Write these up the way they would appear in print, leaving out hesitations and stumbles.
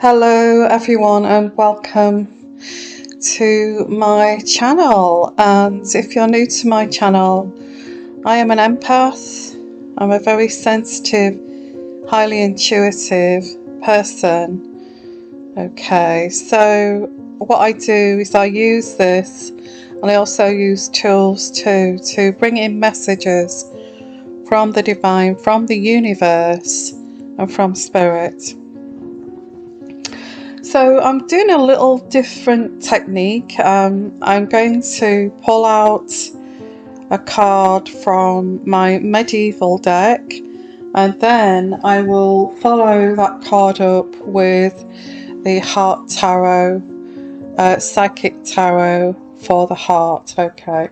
Hello everyone and welcome to my channel. And if you're new to my channel, I am an empath. I'm a very sensitive, highly intuitive person. Okay, so what I do is I use this, and I also use tools too to bring in messages from the divine, from the universe, and from spirit. So I'm doing a little different technique. I'm going to pull out a card from my medieval deck, and then I will follow that card up with the Heart Tarot, Psychic Tarot for the heart. Okay.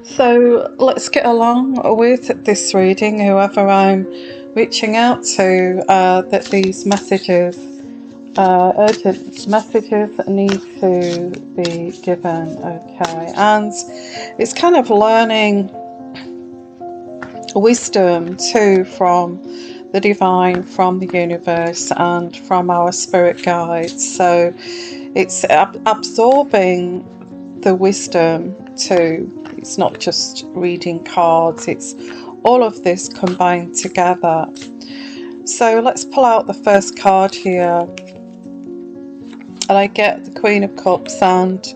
So let's get along with this reading, whoever I'm reaching out to, that these messages, urgent messages need to be given. Okay, and it's kind of learning wisdom too from the divine, from the universe, and from our spirit guides. So it's absorbing the wisdom too. It's not just reading cards, it's all of this combined together. So let's pull out the first card here, and I get the Queen of Cups, and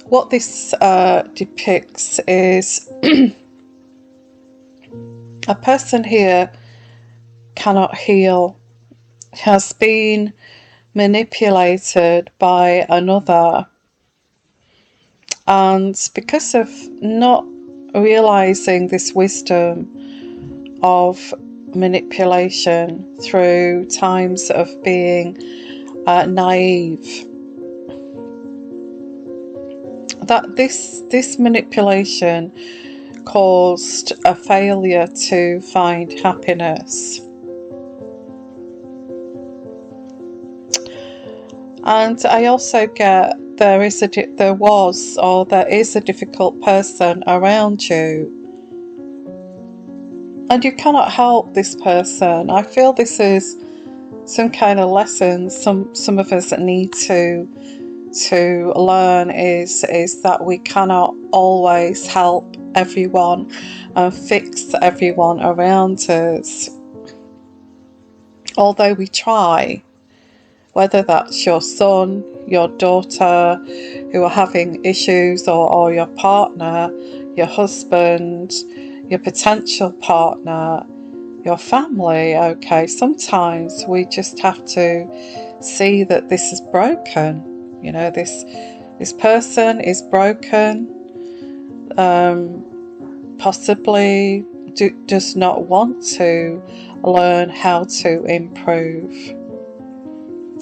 what this depicts is a person here cannot heal, has been manipulated by another, and because of not realizing this wisdom of manipulation through times of being naive, that this manipulation caused a failure to find happiness. And I also get there is a difficult person around you, and you cannot help this person. I feel this is some kind of lesson some of us need to learn, is that we cannot always help everyone and fix everyone around us, although we try. Whether that's your son, your daughter who are having issues, or your partner, your husband, your potential partner, your family. Okay, sometimes we just have to see that this is broken. You know, this person is broken, possibly does not want to learn how to improve.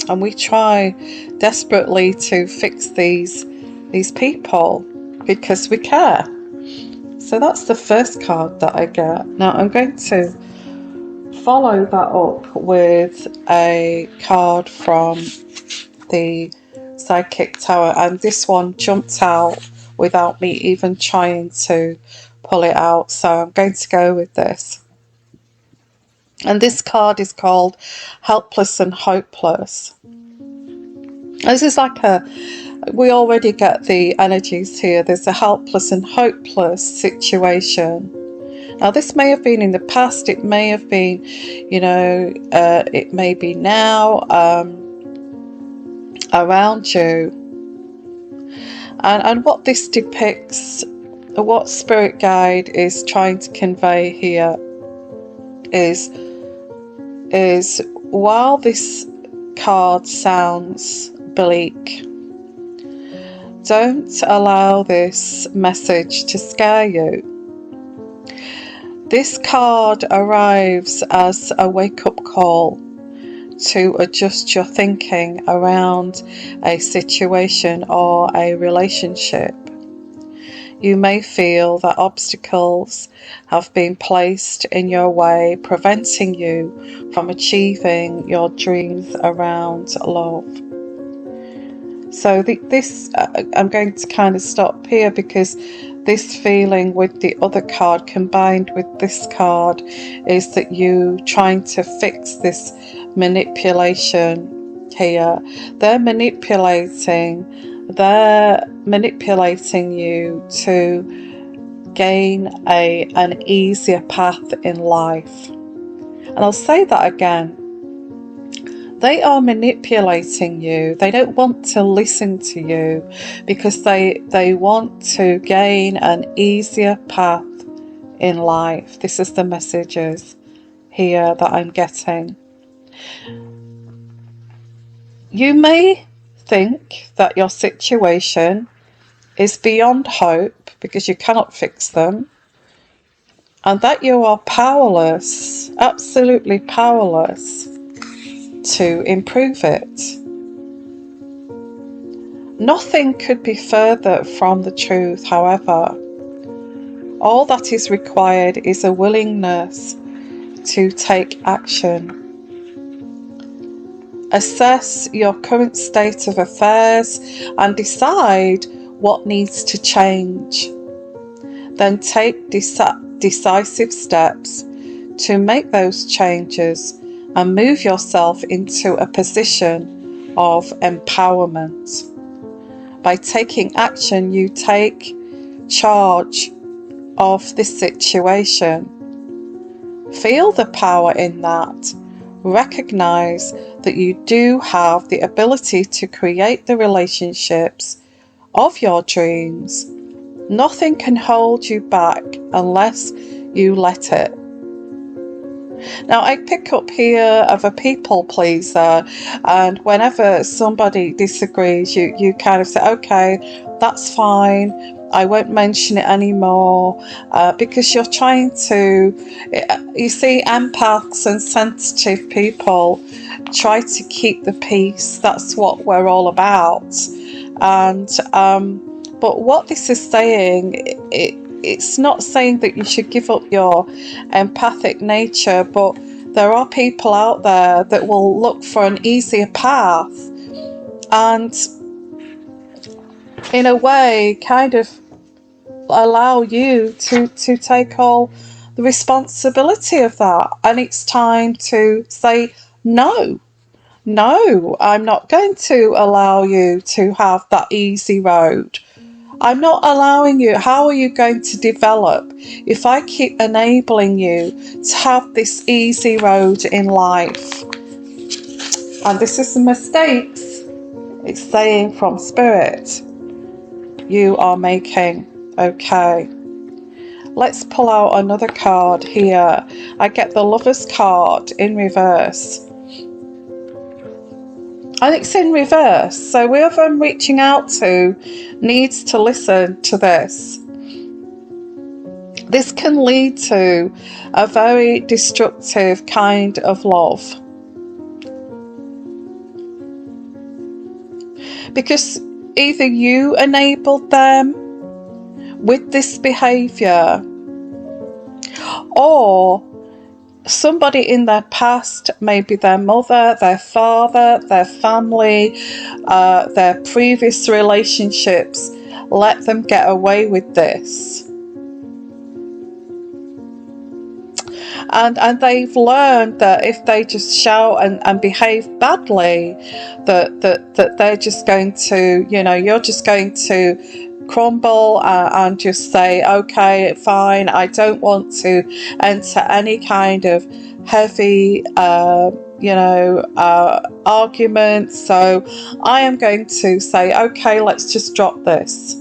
And we try desperately to fix these people because we care. So that's the first card that I get. Now I'm going to follow that up with a card from the Psychic Tower, and this one jumped out without me even trying to pull it out, so I'm going to go with this. And this card is called Helpless and Hopeless. This is like we already get the energies here. There's a helpless and hopeless situation. Now, this may have been in the past, it may have been, it may be now around you. And what this depicts, what Spirit Guide is trying to convey here is while this card sounds bleak, don't allow this message to scare you. This card arrives as a wake-up call to adjust your thinking around a situation or a relationship. You may feel that obstacles have been placed in your way, preventing you from achieving your dreams around love. So this, I'm going to kind of stop here because this feeling with the other card combined with this card is that you trying to fix this manipulation here. They're manipulating you to gain an easier path in life. And I'll say that again. They are manipulating you. They don't want to listen to you because they want to gain an easier path in life. This is the messages here that I'm getting. You may think that your situation is beyond hope because you cannot fix them, and that you are powerless, absolutely powerless to improve it. Nothing could be further from the truth, however. All that is required is a willingness to take action. Assess your current state of affairs and decide what needs to change. Then take decisive steps to make those changes and move yourself into a position of empowerment. By taking action, you take charge of this situation. Feel the power in that. Recognize that you do have the ability to create the relationships of your dreams. Nothing can hold you back unless you let it. Now, I pick up here of a people pleaser, and whenever somebody disagrees, you kind of say, okay, that's fine, I won't mention it anymore, because you're trying to, you see, empaths and sensitive people try to keep the peace. That's what we're all about. And but what this is saying, it's not saying that you should give up your empathic nature, but there are people out there that will look for an easier path and in a way kind of allow you to take all the responsibility of that. And it's time to say, no, I'm not going to allow you to have that easy road. I'm not allowing you. How are you going to develop if I keep enabling you to have this easy road in life? And this is the mistakes it's saying from Spirit you are making. Okay. Let's pull out another card here. I get the Lover's card in reverse. And it's in reverse, so whoever I'm reaching out to needs to listen to this. This can lead to a very destructive kind of love. Because either you enabled them with this behaviour, or somebody in their past, maybe their mother, their father, their family, their previous relationships, let them get away with this. And they've learned that if they just shout and behave badly, that they're just going to, you're just going to crumble and just say, okay, fine, I don't want to enter any kind of heavy argument, so I am going to say, okay, let's just drop this.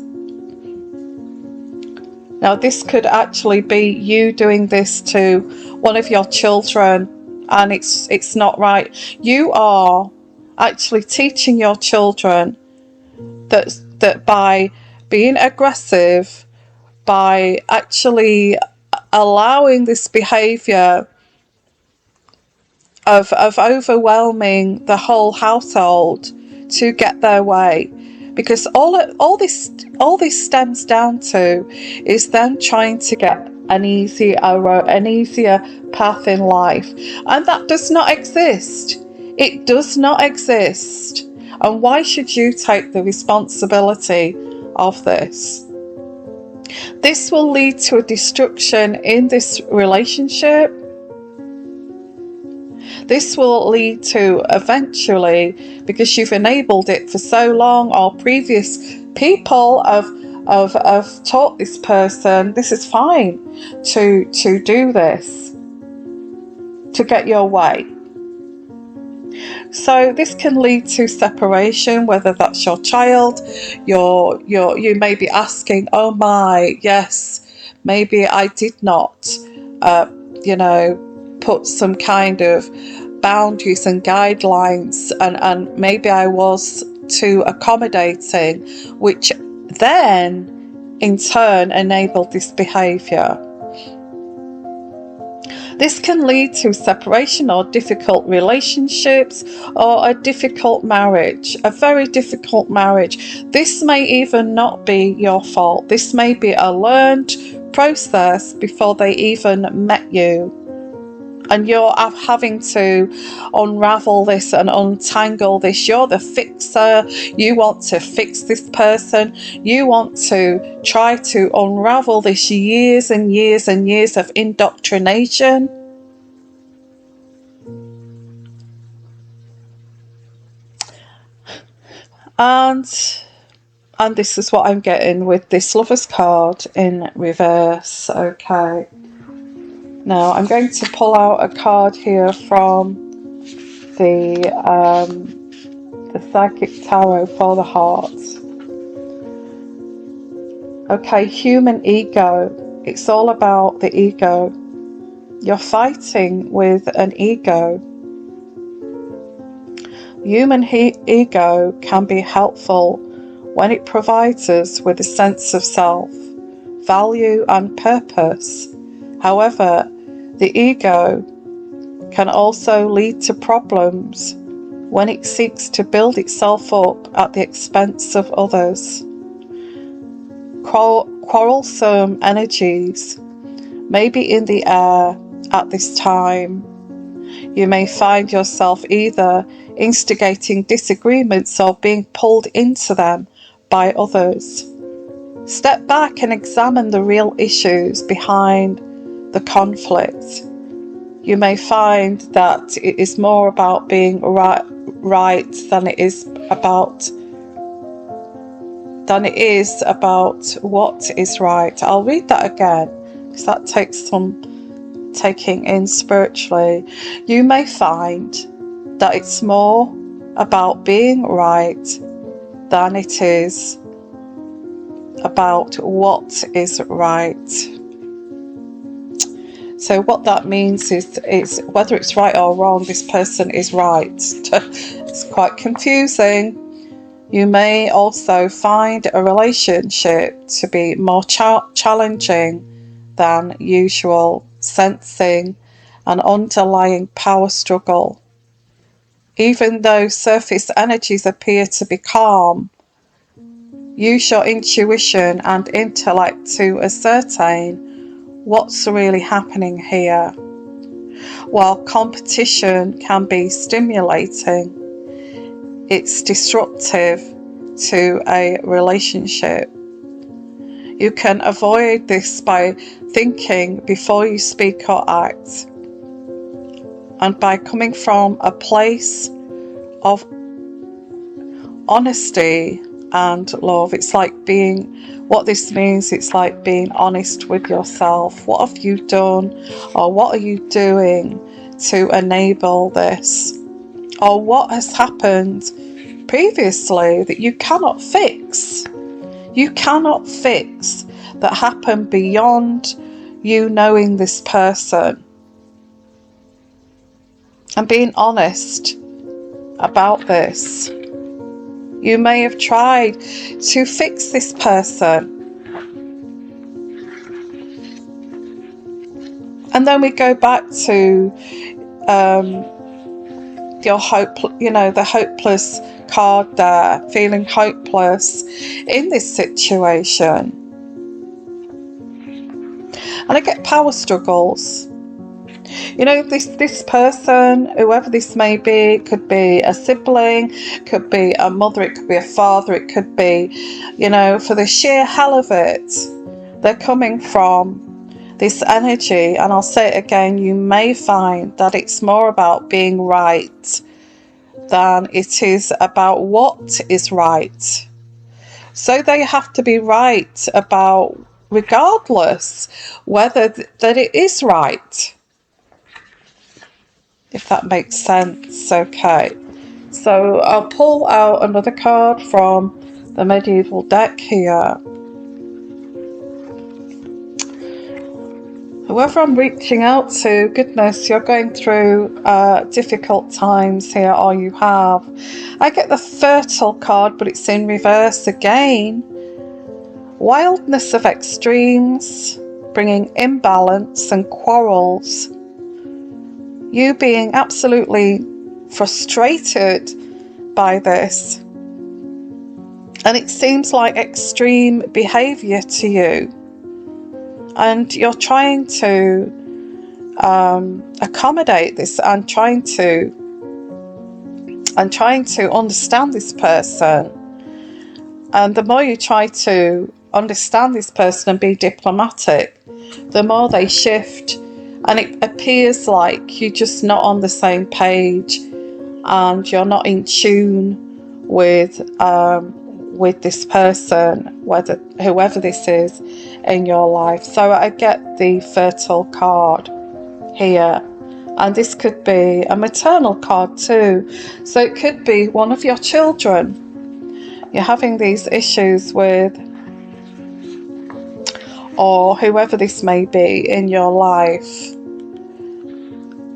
Now, this could actually be you doing this to one of your children, and it's not right. You are actually teaching your children that by being aggressive, by actually allowing this behaviour of overwhelming the whole household to get their way, because all this stems down to is them trying to get an easier path in life, and that does not exist. It does not exist. And why should you take the responsibility of this? This will lead to a destruction in this relationship. This will lead to eventually, because you've enabled it for so long, or previous people have taught this person this is fine to do this, to get your way. So this can lead to separation, whether that's your child, you may be asking, oh my, yes, maybe I did not, put some kind of boundaries and guidelines, and maybe I was too accommodating, which then in turn enabled this behaviour. This can lead to separation or difficult relationships, or a difficult marriage, a very difficult marriage. This may even not be your fault. This may be a learned process before they even met you. And you're having to unravel this and untangle this. You're the fixer. You want to fix this person. You want to try to unravel this years and years and years of indoctrination. And this is what I'm getting with this Lover's card in reverse. Okay. Now I'm going to pull out a card here from the Psychic Tarot for the Heart. Okay, human ego. It's all about the ego. You're fighting with an ego. Human ego can be helpful when it provides us with a sense of self, value and purpose. However, the ego can also lead to problems when it seeks to build itself up at the expense of others. Quarrelsome energies may be in the air at this time. You may find yourself either instigating disagreements or being pulled into them by others. Step back and examine the real issues behind the conflict. You may find that it is more about being right than it is about what is right. I'll read that again because that takes some taking in spiritually. You may find that it's more about being right than it is about what is right. So what that means is whether it's right or wrong, this person is right. It's quite confusing. You may also find a relationship to be more challenging than usual, sensing an underlying power struggle. Even though surface energies appear to be calm, use your intuition and intellect to ascertain what's really happening here. While competition can be stimulating, it's disruptive to a relationship. You can avoid this by thinking before you speak or act, and by coming from a place of honesty and love. It's like what this means, it's like being honest with yourself. What have you done, or what are you doing to enable this? Or what has happened previously that you cannot fix? You cannot fix that happened beyond you knowing this person. And being honest about this. You may have tried to fix this person. And then we go back to your hope, the hopeless card there, feeling hopeless in this situation. And I get power struggles. This person, whoever this may be, it could be a sibling, could be a mother, it could be a father, it could be, for the sheer hell of it, they're coming from this energy, and I'll say it again, you may find that it's more about being right than it is about what is right. So they have to be right about, regardless whether that it is right, if that makes sense. Okay, so I'll pull out another card from the medieval deck here. Whoever I'm reaching out to, goodness, you're going through difficult times here, or you have. I get the fertile card, but it's in reverse again. Wildness of extremes, bringing imbalance and quarrels. You being absolutely frustrated by this. And it seems like extreme behaviour to you. And you're trying to accommodate this and trying to understand this person. And the more you try to understand this person and be diplomatic, the more they shift, and it appears like you're just not on the same page and you're not in tune with this person, whoever this is in your life. So I get the fertile card here, and this could be a maternal card too. So it could be one of your children you're having these issues with, or whoever this may be in your life.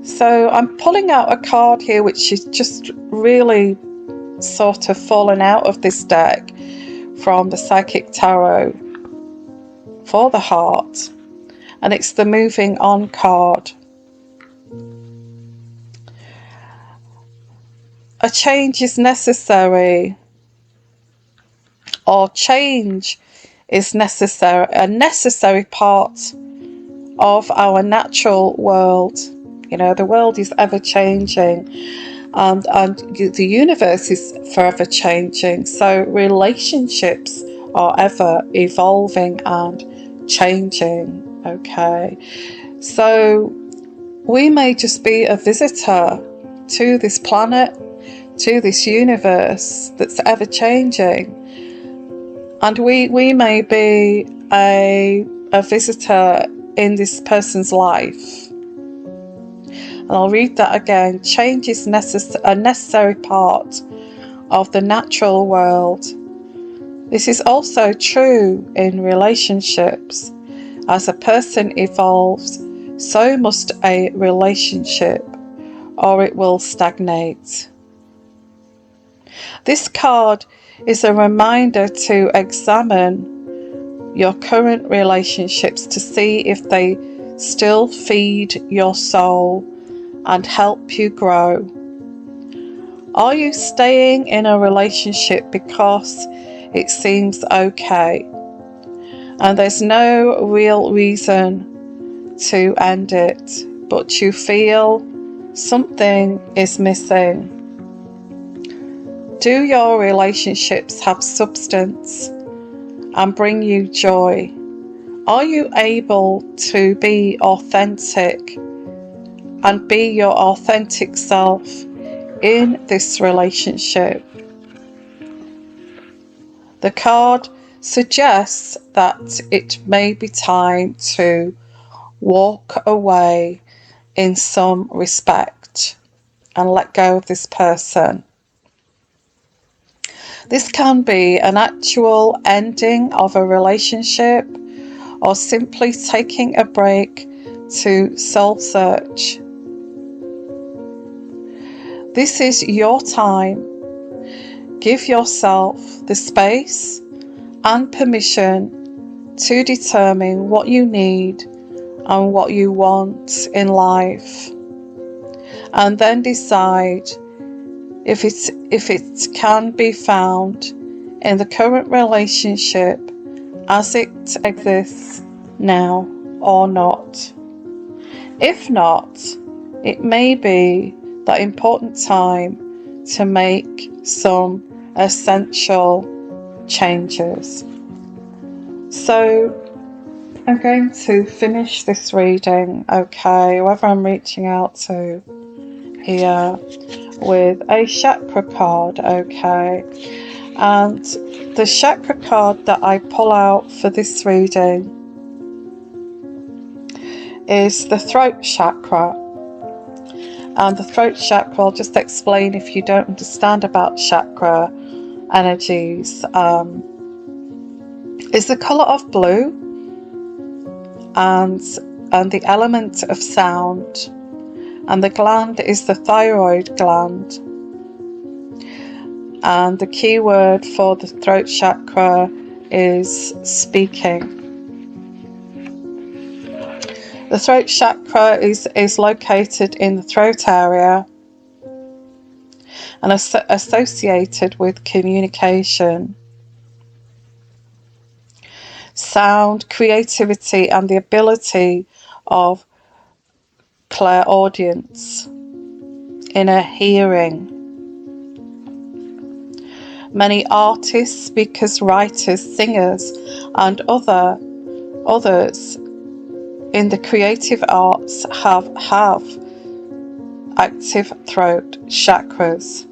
So I'm pulling out a card here which is just really sort of fallen out of this deck from the Psychic Tarot for the heart, and it's the moving on card. A change is necessary, or change is necessary, a necessary part of our natural world. You know, the world is ever changing, and the universe is forever changing. So relationships are ever evolving and changing. Okay, so we may just be a visitor to this planet, to this universe that's ever changing, and we may be a visitor in this person's life. And I'll read that again. Change is a necessary part of the natural world. This is also true in relationships. As a person evolves, so must a relationship, or it will stagnate. This card is a reminder to examine your current relationships to see if they still feed your soul and help you grow. Are you staying in a relationship because it seems okay and there's no real reason to end it, but you feel something is missing? Do your relationships have substance and bring you joy? Are you able to be authentic and be your authentic self in this relationship? The card suggests that it may be time to walk away in some respect and let go of this person. This can be an actual ending of a relationship, or simply taking a break to soul search. This is your time. Give yourself the space and permission to determine what you need and what you want in life, and then decide if it can be found in the current relationship as it exists now or not. If not, it may be that important time to make some essential changes. So I'm going to finish this reading, okay, whoever I'm reaching out to here, with a chakra card, okay. And the chakra card that I pull out for this reading is the throat chakra. And the throat chakra, I'll just explain if you don't understand about chakra energies, is the colour of blue and the element of sound. And the gland is the thyroid gland. And the key word for the throat chakra is speaking. The throat chakra is located in the throat area and associated with communication, sound, creativity, and the ability of clairaudience, inner hearing. Many artists, speakers, writers, singers, and others in the creative arts have active throat chakras.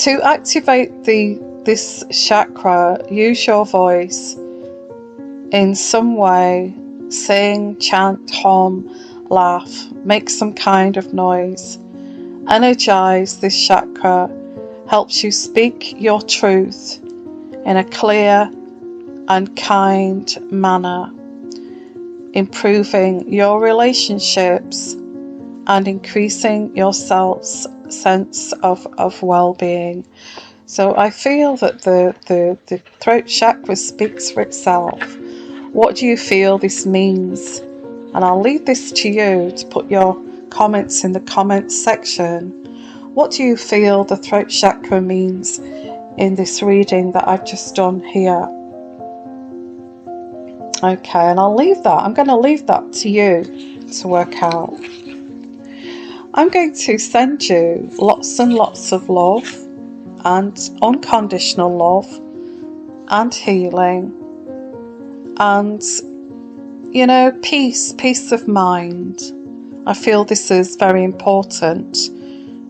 To activate this chakra, use your voice in some way. Sing, chant, hum, laugh, make some kind of noise. Energize this chakra helps you speak your truth in a clear and kind manner, improving your relationships and increasing your sense of well-being. So I feel that the throat chakra speaks for itself. What do you feel this means? And I'll leave this to you to put your comments in the comments section. What do you feel the throat chakra means in this reading that I've just done here? Okay, and I'm going to leave that to you to work out. I'm going to send you lots and lots of love and unconditional love and healing and, peace of mind. I feel this is very important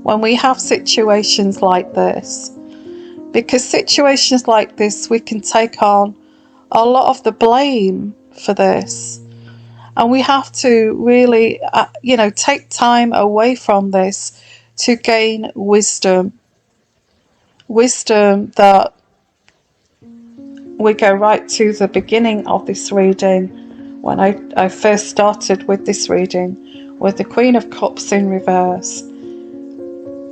when we have situations like this, because situations like this, we can take on a lot of the blame for this, and we have to really, take time away from this to gain wisdom that we go right to the beginning of this reading, when I first started with this reading, with the Queen of Cups in reverse.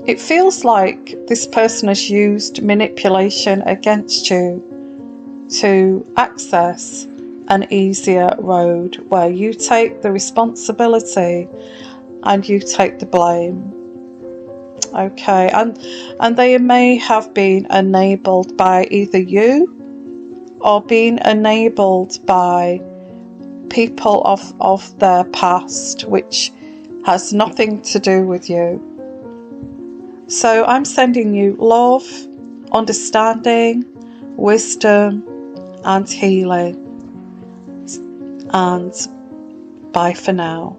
It feels like this person has used manipulation against you to access an easier road where you take the responsibility and you take the blame. Okay, and they may have been enabled by either you or being enabled by people of their past, which has nothing to do with you. So I'm sending you love, understanding, wisdom, and healing. And bye for now.